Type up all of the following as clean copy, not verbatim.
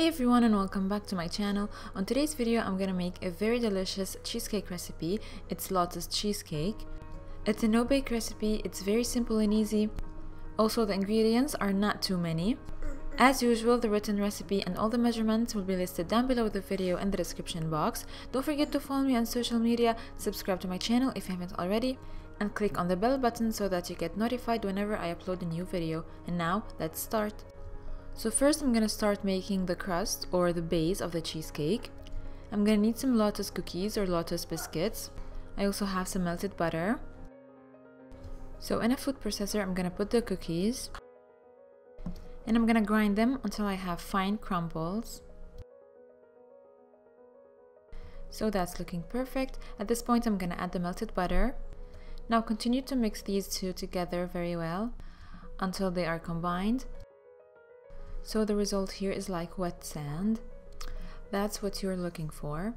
Hey everyone, and welcome back to my channel. On today's video I'm gonna make a very delicious cheesecake recipe. It's Lotus cheesecake. It's a no-bake recipe. It's very simple and easy. Also, the ingredients are not too many. As usual, the written recipe and all the measurements will be listed down below the video in the description box. Don't forget to follow me on social media, subscribe to my channel if you haven't already, and click on the bell button so that you get notified whenever I upload a new video. And now let's start. So first I'm gonna start making the crust or the base of the cheesecake. I'm gonna need some Lotus cookies or Lotus biscuits. I also have some melted butter. So in a food processor I'm gonna put the cookies and I'm gonna grind them until I have fine crumbles. So that's looking perfect. At this point I'm gonna add the melted butter. Now continue to mix these two together very well until they are combined. So the result here is like wet sand. That's what you're looking for.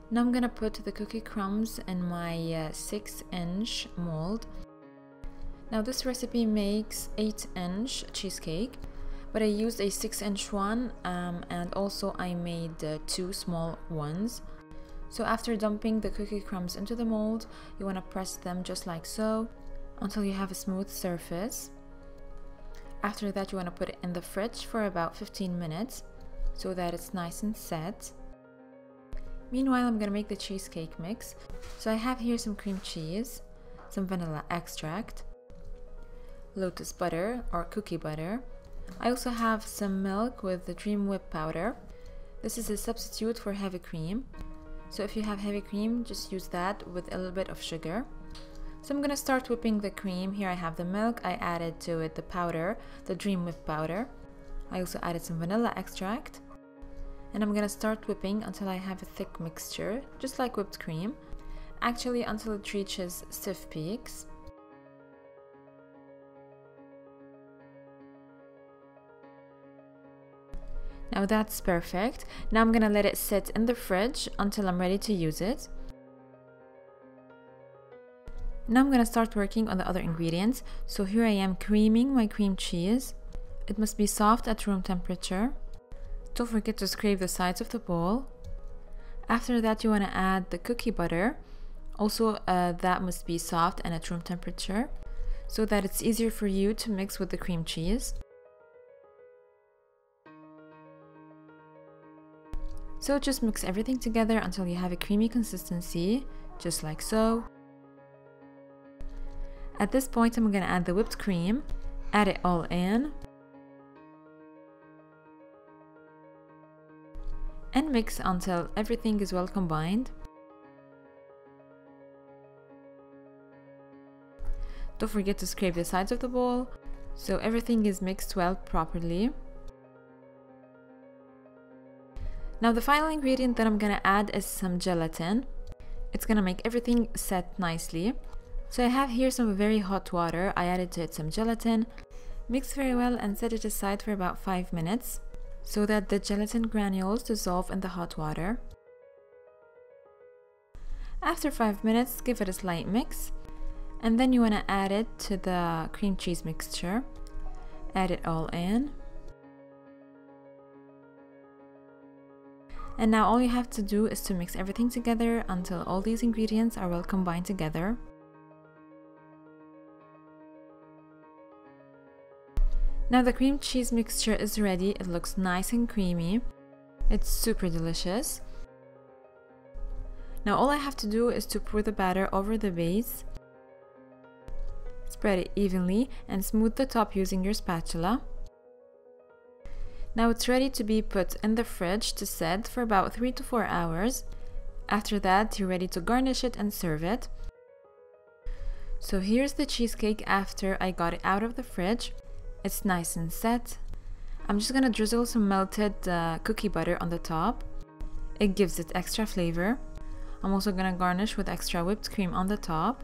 Now I'm gonna put the cookie crumbs in my 6-inch mold. Now this recipe makes 8-inch cheesecake, but I used a 6-inch one and also I made 2 small ones. So after dumping the cookie crumbs into the mold, you want to press them just like so until you have a smooth surface. After that you want to put it in the fridge for about 15 minutes so that it's nice and set. Meanwhile I'm gonna make the cheesecake mix. So I have here some cream cheese, some vanilla extract, Lotus butter or cookie butter. I also have some milk with the Dream Whip powder. This is a substitute for heavy cream. So if you have heavy cream, just use that with a little bit of sugar. So I'm gonna start whipping the cream. Here I have the milk. I added to it the powder, the Dream Whip powder. I also added some vanilla extract. And I'm gonna start whipping until I have a thick mixture, just like whipped cream. Actually, until it reaches stiff peaks. Now that's perfect. Now I'm gonna let it sit in the fridge until I'm ready to use it. Now I'm gonna start working on the other ingredients. So here I am creaming my cream cheese. It must be soft at room temperature. Don't forget to scrape the sides of the bowl. After that you want to add the cookie butter. Also that must be soft and at room temperature so that it's easier for you to mix with the cream cheese. So just mix everything together until you have a creamy consistency, just like so. At this point I'm gonna add the whipped cream, add it all in, and mix until everything is well combined. Don't forget to scrape the sides of the bowl so everything is mixed well properly. Now the final ingredient that I'm gonna add is some gelatin. It's gonna make everything set nicely. So I have here some very hot water. I added to it some gelatin, mix very well and set it aside for about 5 minutes so that the gelatin granules dissolve in the hot water. After 5 minutes, give it a slight mix and then you want to add it to the cream cheese mixture. Add it all in. And now all you have to do is to mix everything together until all these ingredients are well combined together. Now the cream cheese mixture is ready. It looks nice and creamy. It's super delicious. Now all I have to do is to pour the batter over the base. Spread it evenly and smooth the top using your spatula. Now it's ready to be put in the fridge to set for about 3 to 4 hours. After that you're ready to garnish it and serve it. So here's the cheesecake after I got it out of the fridge. It's nice and set. I'm just gonna drizzle some melted cookie butter on the top. It gives it extra flavor. I'm also gonna garnish with extra whipped cream on the top.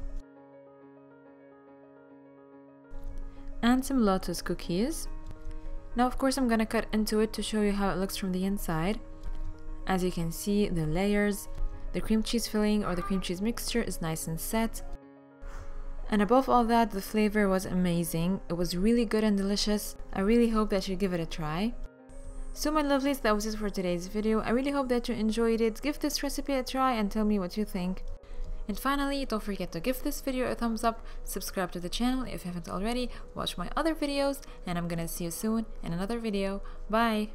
And some Lotus cookies. Now of course I'm gonna cut into it to show you how it looks from the inside. As you can see, the layers, the cream cheese filling or the cream cheese mixture is nice and set. And above all that, the flavor was amazing. It was really good and delicious. I really hope that you give it a try. So my lovelies, that was it for today's video. I really hope that you enjoyed it. Give this recipe a try and tell me what you think. And finally, don't forget to give this video a thumbs up, subscribe to the channel if you haven't already, watch my other videos, and I'm gonna see you soon in another video. Bye!